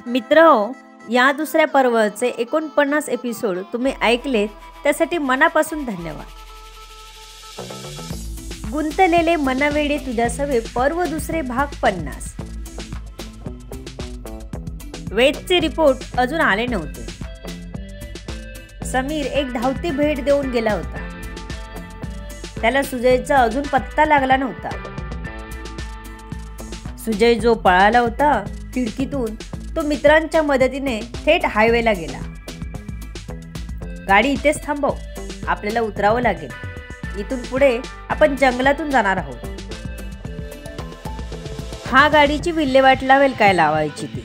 मित्रहो, या दुसऱ्या पर्वाचे 49 एपिसोड तुम्ही ऐकलेत त्यासाठी मनापासून धन्यवाद. गुंतलेले मनवेडे तुझ्या सवे पर्व दुसरे भाग 50. वेदचे रिपोर्ट अजून आले नव्हते. समीर एक धावती भेट देऊन गेला होता. त्याला सुजयचा अजून पत्ता लागला नव्हता. सुजय जो पळाला होता खिडकीतून, तो मित्रांच्या मदतीने थेट हायवेला गेला. गाडी इथेच थांबव, आपल्याला उतरावं लागेल. इथून पुढे आपण जंगलातून जाणार आहोत. हा गाडीची विल्हेवाट लावेल काय लावायची ती,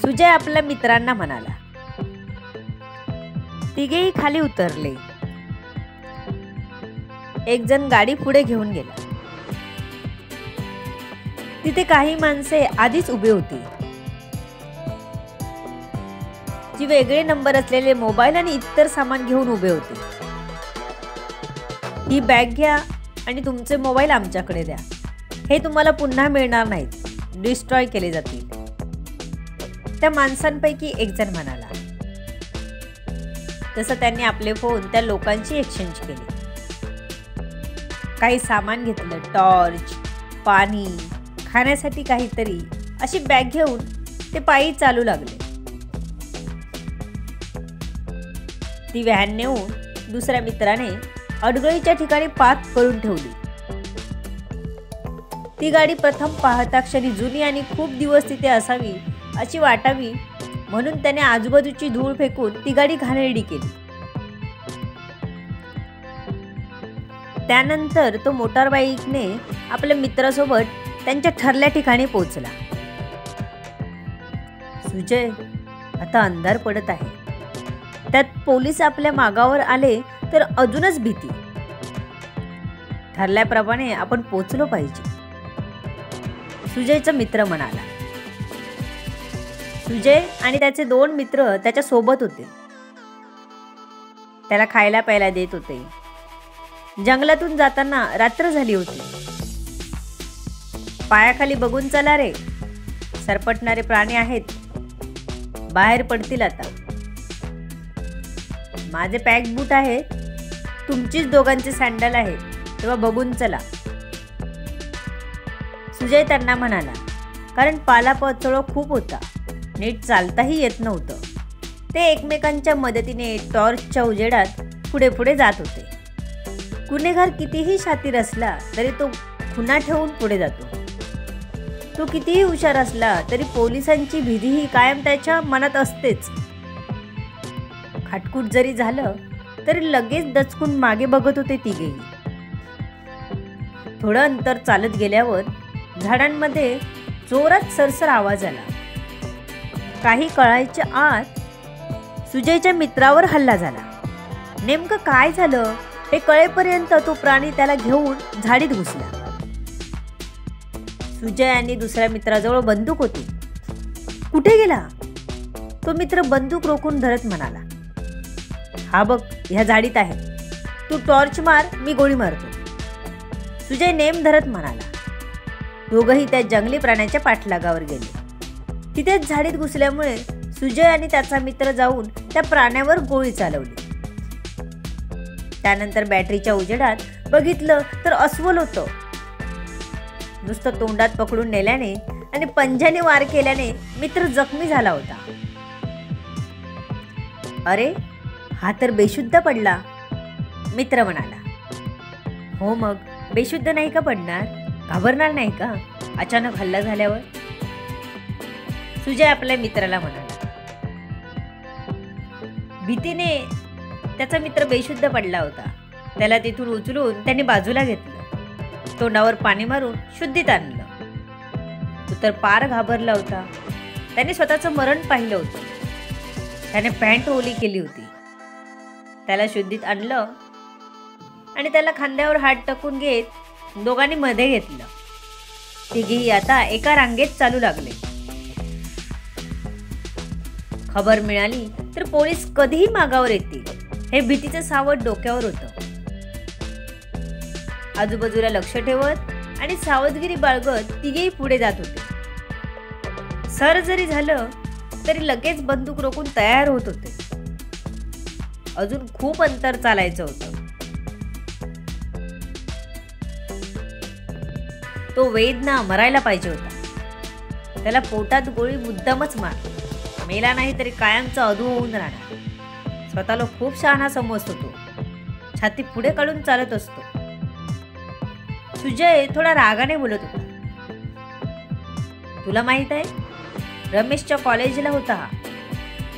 सुजय आपल्या मित्रांना म्हणाला. तिघेही खाली उतरले. एक जण गाडी पुढे घेऊन गेला. तिथे काही माणसे आधीच उभी होती, जी वेगळे नंबर असलेले मोबाईल आणि इतर सामान घेऊन उभे होते. ही बॅग घ्या आणि तुमचे मोबाईल आमच्याकडे द्या. हे तुम्हाला पुन्हा मिळणार नाहीत, डिस्ट्रॉय केले जातील. त्या माणसांपैकी एक जण म्हणाला. तसं त्यांनी आपले फोन त्या लोकांशी एक्सचेंज केले. काही सामान घेतलं, टॉर्च, पाणी, खाण्यासाठी काहीतरी, अशी बॅग घेऊन ते पायी चालू लागले. ती व्हॅन नेऊन दुसऱ्या मित्राने अडगळीच्या ठिकाणी पार्क करून ठेवली. ती गाडी प्रथम पाहता क्षणी जुनी आणि खूप दिवस तिथे असावी अशी वाटावी म्हणून त्याने आजूबाजूची धूळ फेकून ती गाडी घाणेरडी केली. त्यानंतर तो मोटारबाईकने आपल्या मित्रासोबत त्यांच्या ठरल्या ठिकाणी पोहोचला. सुजय, आता अंधार पडत आहे. त्यात पोलीस आपल्या मागावर आले तर अजूनच भीती. ठरल्याप्रमाणे आपण पोहोचलो पाहिजे, सुजयचा मित्र म्हणाला. सुजय आणि त्याचे 2 मित्र त्याच्या सोबत होते. त्याला खायला प्यायला देत होते. जंगलातून जाताना रात्र झाली होती. पायाखाली बघून चला रे, सरपटणारे प्राणी आहेत, बाहेर पडतील आता. माझे पॅक बूट आहेत, तुमचीच दोघांचे सँडल आहेत, तेव्हा बघून चला, सुजय त्यांना म्हणाला. कारण पालापाचोळा खूप होता, नीट चालताही येत नव्हतं. ते एकमेकांच्या मदतीने टॉर्चच्या उजेडात पुढे पुढे जात होते. गुन्हेगार कितीही शातीर असला तरी तो खुणा ठेवून पुढे जातो. तो कितीही हुशार असला तरी पोलिसांची भीतीही कायम त्याच्या मनात असतेच. खाटकूट जरी झालं तरी लगेच दचकून मागे बघत होते तिघेही. थोडं अंतर चालत गेल्यावर झाडांमध्ये जोरात सरसर आवाज आला. काही कळायच्या आत सुजयच्या मित्रावर हल्ला झाला. नेमकं काय झालं हे कळेपर्यंत तो प्राणी त्याला घेऊन झाडीत घुसला. सुजय आणि दुसऱ्या मित्राजवळ बंदूक होती. कुठे गेला? तो मित्र बंदूक रोखून धरत म्हणाला. हा बघ, ह्या झाडीत आहे, तू टॉर्च मार, मी गोळी मारतो, सुजय नेम धरत म्हणाला. दोघंही त्या जंगली प्राण्याच्या पाठलागावर गेले. तिथेच झाडीत घुसल्यामुळे सुजय आणि त्याचा मित्र जाऊन त्या प्राण्यावर गोळी चालवली. त्यानंतर बॅटरीच्या उजेडात बघितलं तर अस्वल होतं. नुसतं तोंडात पकडून नेल्याने आणि पंजाने वार केल्याने मित्र जखमी झाला होता. अरे, हा तर बेशुद्ध पडला, मित्र म्हणाला. हो, मग बेशुद्ध नाही का पडणार? घाबरणार नाही का अचानक हल्ला झाल्यावर? सुजय आपल्या मित्राला म्हणाला. भीतीने त्याचा मित्र बेशुद्ध पडला होता. त्याला तिथून उचलून त्यांनी बाजूला घेतलं, तोंडावर पाणी मारून शुद्धीत आणलं. तो तर पार घाबरला होता. त्याने स्वतःचं मरण पाहिलं होतं. त्याने पॅन्ट ओली केली होती. त्याला शुद्धीत आणलं आणि त्याला खांद्यावर हात टाकून घेत दोघांनी मध्ये घेतलं. तिघेही आता एका रांगेत चालू लागले. खबर मिळाली तर पोलीस कधीही मागावर येतील हे भीतीचं सावट डोक्यावर होतं. आजूबाजूला लक्ष ठेवत आणि सावधगिरी बाळगत तिघेही पुढे जात होते. सर जरी झालं तरी लगेच बंदूक रोखून तयार होत होते. अजून खूप अंतर चालायचं होतं. तो वेद ना मरायला पाहिजे होता. त्याला पोटात गोळी मुद्दामच मार. मेला नाही तरी कायमचा अधू होऊन राहणार. स्वतःला खूप शहाणा समजतो तो. छाती पुढे काढून चालत असतो. सुजय थोडा रागाने बोलत होता. तुला माहित आहे, रमेशच्या कॉलेजला होता हा.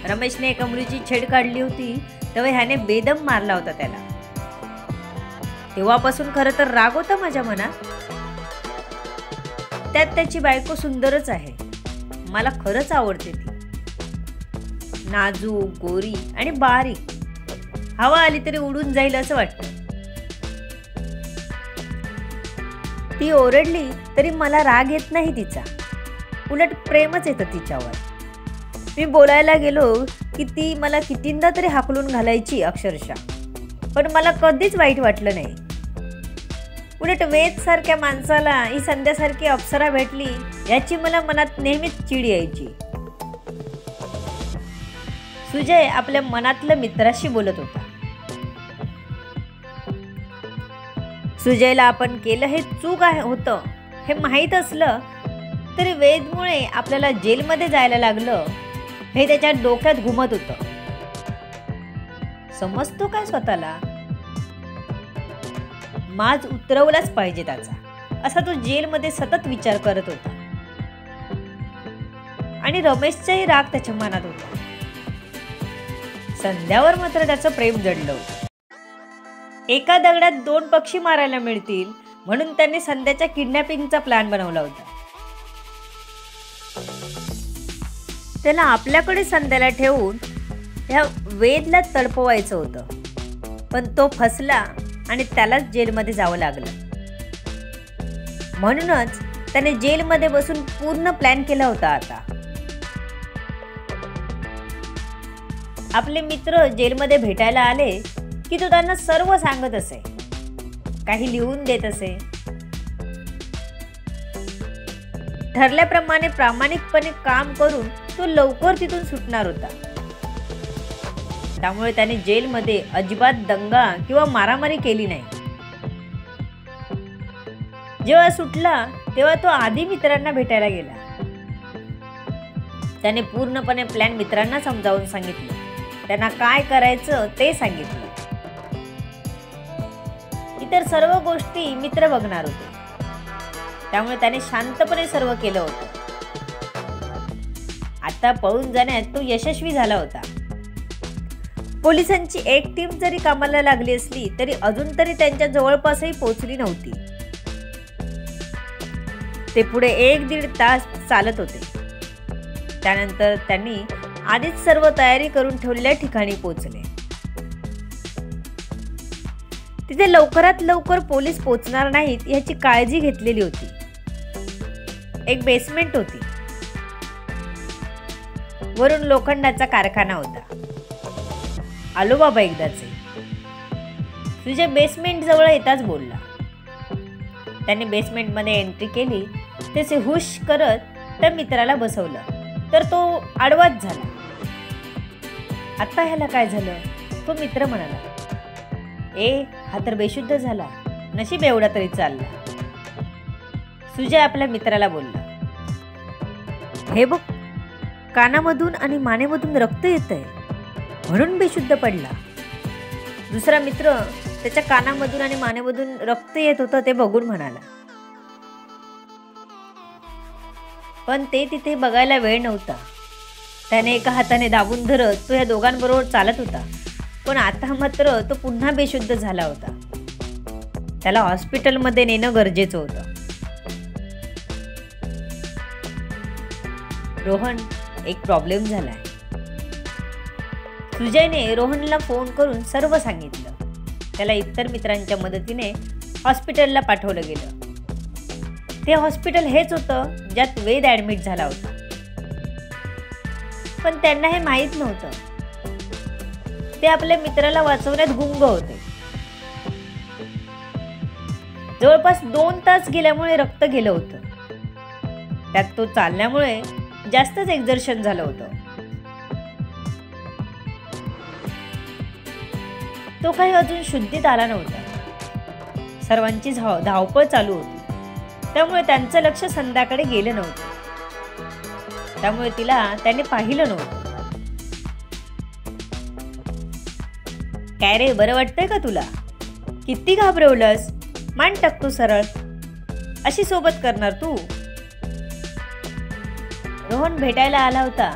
रमेशने एका मुलीची छेड काढली होती तेव्हा ह्याने बेदम मारला होता त्याला. तेव्हापासून खरं तर राग होता माझ्या मनात. त्यात त्याची बायको सुंदरच आहे. मला खरंच आवडते ती. नाजूक, गोरी आणि बारीक. हवा आली तरी उडून जाईल असं वाटतं. ती ओरडली तरी मला राग येत नाही तिचा. उलट प्रेमच येतं तिच्यावर. मी बोलायला गेलो की ती मला कितींदा तरी हाकलून घालायची अक्षरशः. पण मला कधीच वाईट वाटलं नाही. उलट वेद सारख्या माणसाला ही संध्यासारखी अप्सरा भेटली याची मला मनात नेहमीच चीड यायची. सुजय आपल्या मनातल्या मित्राशी बोलत होता. सुजयला आपण केलं हे चूक होतं हे माहीत असलं तरी वेदमुळे आपल्याला जेलमध्ये जायला लागलं हे त्याच्या डोक्यात घुमत होतं. समजतो काय स्वतःला? माज उतरवलाच पाहिजे त्याचा, असा तो जेलमध्ये सतत विचार करत होता. आणि रमेशचाही राग त्याच्या मनात होता. संध्यावर मात्र त्याचं प्रेम जडलं होतं. एका दगडात 2 पक्षी मारायला मिळतील म्हणून त्यांनी संध्याच्या किडनॅपिंगचा प्लॅन बनवला होता. त्याला आपल्याकडे संध्याला ठेवून ह्या वेदला तडपवायचं होतं. पण तो फसला आणि त्यालाच जेलमध्ये जावं लागलं. म्हणूनच त्याने जेलमध्ये बसून पूर्ण प्लॅन केला होता. आता आपले मित्र जेलमध्ये भेटायला आले की तो त्यांना सर्व सांगत असे, काही लिहून देत असे. ठरल्याप्रमाणे प्रामाणिकपणे काम करून तो लवकर तिथून सुटणार होता. त्यामुळे त्याने जेलमध्ये अजिबात दंगा किंवा मारामारी केली नाही. जेव्हा सुटला तेव्हा तो आधी मित्रांना भेटायला गेला. त्याने पूर्णपणे प्लॅन मित्रांना समजावून सांगितलं. त्यांना काय करायचं ते सांगितलं. इतर सर्व गोष्टी मित्र बघणार होते. त्यामुळे त्याने शांतपणे सर्व केलं होतं. आता पळून जाण्यात तो यशस्वी झाला होता. पोलिसांची एक टीम जरी कामाला लागली असली तरी अजून तरी त्यांच्या जवळपासही पोहोचली नव्हती. ते पुढे 1-1.5 तास चालत होते. त्यानंतर त्यांनी आधीच सर्व तयारी करून ठेवलेल्या ठिकाणी पोहोचले. तिथे लवकरात लवकर पोलीस पोहोचणार नाहीत याची काळजी घेतलेली होती. एक बेसमेंट होती. वरून लोखंडाचा कारखाना होता. आलो बाबा एकदाचे. तुझ्या बेसमेंट जवळ येताच बोलला. त्याने बेसमेंटमध्ये एंट्री केली. त्याचे हुश करत त्या मित्राला बसवलं तर तो आडवाच झाला. आता ह्याला काय झालं? तो मित्र म्हणाला, हा तर बेशुद्ध झाला. नशीब एवढा तरी चालला. सुजय आपल्या मित्राला बोलला, हे बघ, कानामधून आणि मानेमधून रक्त येतंय म्हणून बेशुद्ध पडला. दुसरा मित्र त्याच्या कानामधून आणि मानेमधून रक्त येत होतं ते बघून म्हणाला. पण ते तिथे बघायला वेळ नव्हता. त्याने एका हाताने दाबून धरत तो या दोघांबरोबर चालत होता. पण आता मात्र तो पुन्हा बेशुद्ध झाला होता. त्याला हॉस्पिटलमध्ये नेणं गरजेचं होतं. रोहन, एक प्रॉब्लेम झालाय. सुजयने रोहनला फोन करून सर्व सांगितलं. त्याला इतर मित्रांच्या मदतीने हॉस्पिटलला पाठवलं गेलं. ते हॉस्पिटल हेच होतं ज्यात वेद ॲडमिट झाला होता. पण त्यांना हे माहीत नव्हतं. ते आपल्या मित्राला वाचवण्यात गुंग होते. जवळपास 2 तास गेल्यामुळे रक्त गेलं होतं. त्यात तो चालल्यामुळे जास्तच एक्झर्शन झालं होतं. तो काही अजून शुद्धीत आला नव्हता. सर्वांची धावपळ चालू होती, त्यामुळे त्यांचं लक्ष संध्याकडे गेलं नव्हतं. त्यामुळे तिला त्याने पाहिलं नव्हतं. काय रे, बरं वाटतंय का तुला? किती घाबरवलंस? मान टाकतो सरळ. अशी सोबत करणार तू? रोहन भेटायला आला होता.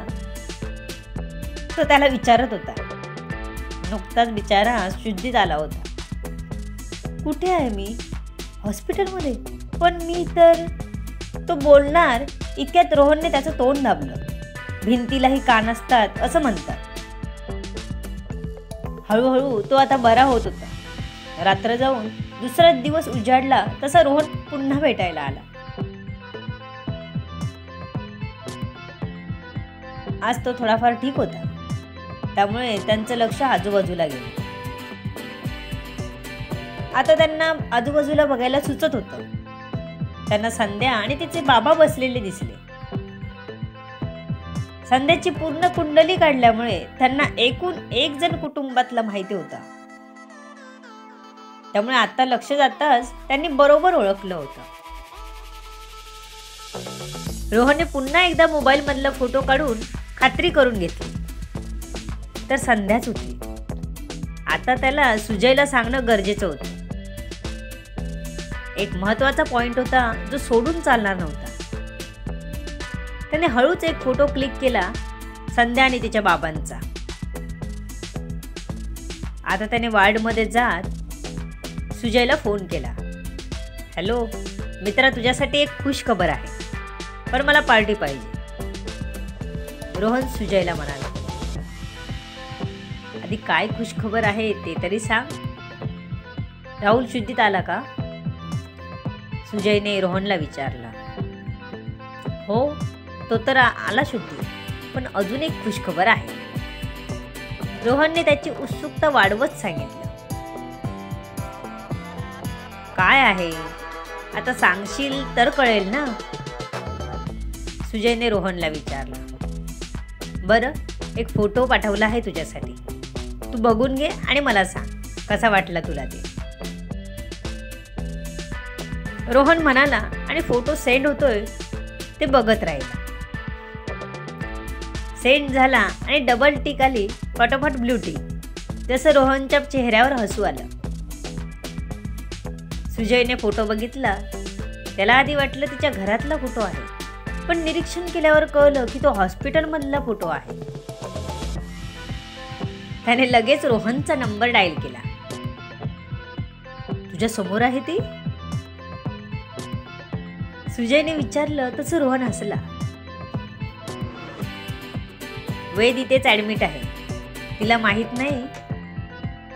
तो त्याला विचारत होता. नुकताच बिचारा शुद्धीत आला होता. कुठे आहे मी? हॉस्पिटलमध्ये. पण मी तर... तो बोलणार इतक्यात रोहनने त्याचं तोंड दाबलं. भिंतीलाही कान असतात असं म्हणतात. हळूहळू तो आता बरा होत होता. रात्र जाऊन दुसरा दिवस उजाडला तसा रोहन पुन्हा भेटायला आला. आज तो थोडाफार ठीक होता, त्यामुळे त्यांचं लक्ष आजूबाजूला गेलं. आता त्यांना आजूबाजूला बघायला सुचत होतं. त्यांना संध्या आणि तिचे बाबा बसलेले दिसले. संध्याची पूर्ण कुंडली काढल्यामुळे त्यांना एकूण एक जण कुटुंबातला माहिती होता. त्यामुळे आता लक्ष जाताच त्यांनी बरोबर ओळखलं होतं. रोहनने पुन्हा एकदा मोबाईल मधला फोटो काढून खात्री करून घेतली, तर संध्याच होती. आता त्याला सुजयला सांगणं गरजेचं होतं. एक महत्वाचा पॉइंट होता जो सोडून चालणार नव्हता. त्याने हळूच एक फोटो क्लिक केला संध्या आणि तिच्या बाबांचा. आता त्याने वार्डमध्ये जात सुजयला फोन केला. हॅलो मित्रा, तुझ्यासाठी एक खुश खबर आहे, पण मला पार्टी पाहिजे. रोहन सुजयला म्हणाला. आधी काय खुश खबर आहे ते तरी सांग. राहुल शुद्धीत आला का? सुजयने रोहनला विचारला. हो, तो तर आला शुद्धी, पण अजून एक खुश खबर आहे. रोहनने त्याची उत्सुकता वाढवत सांगितलं. काय आहे? आता सांगशील तर कळेल ना. सुजयने रोहनला विचारलं. बरं, एक फोटो पाठवला आहे तुझ्यासाठी. तू बघून घे आणि मला सांग कसा वाटला तुला ते. रोहन म्हणाला आणि फोटो सेंड होतोय ते बघत राहिला. सेंड झाला आणि डबल टिक आली, फटाफट ब्लू टिक. जसं रोहनच्या चेहऱ्यावर हसू आलं. सुजयने फोटो बघितला. त्याला आधी वाटलं तिच्या घरातला फोटो आहे, पण निरीक्षण केल्यावर कळलं की तो हॉस्पिटलमधला फोटो आहे. त्याने लगेच रोहनचा नंबर डायल केला. तुझ्या समोर आहे ती? सुजयने विचारलं तसं रोहन हसला. वेद इथेच ऍडमिट आहे. तिला माहित नाही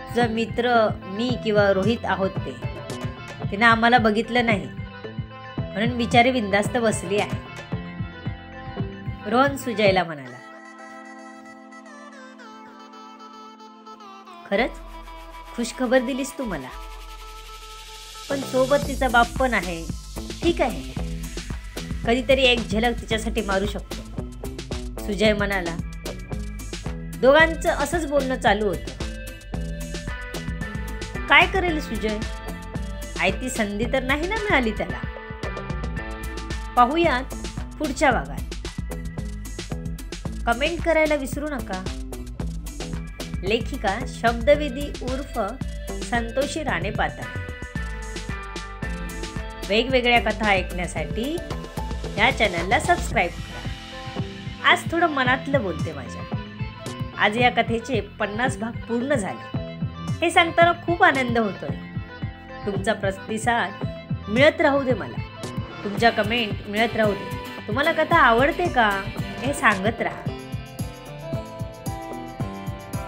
तुझा मित्र मी किंवा रोहित आहोत ते. तिनं आम्हाला बघितलं नाही म्हणून बिचारी बिंदास्त बसली आहे. रोहन सुजयला म्हणाला. खरंच खुश खबर दिलीस तू मला, पण सोबत तिचा बाप पण आहे. ठीक आहे, कधीतरी एक झलक तिच्यासाठी मारू शकतो. सुजय म्हणाला. दोघांचं असंच बोलणं चालू होतं. काय करेल सुजय? आयती संधी तर नाही ना मिळाली त्याला. पाहूयात पुढच्या भागात. कमेंट करायला विसरू नका. लेखिका शब्दविधी उर्फ संतोषी राणे पाताळ. वेगवेगळ्या कथा ऐकण्यासाठी या चॅनलला सबस्क्राईब करा. आज थोडं मनातलं बोलते माझ्या. आज या कथेचे 50 भाग पूर्ण झाले. हे सांगताना खूप आनंद होतोय. तुमचा प्रतिसाद मिळत राहू दे मला. तुमच्या कमेंट मिळत राहू दे. तुम्हाला कथा आवडते का हे सांगत राहा.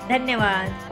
धन्यवाद.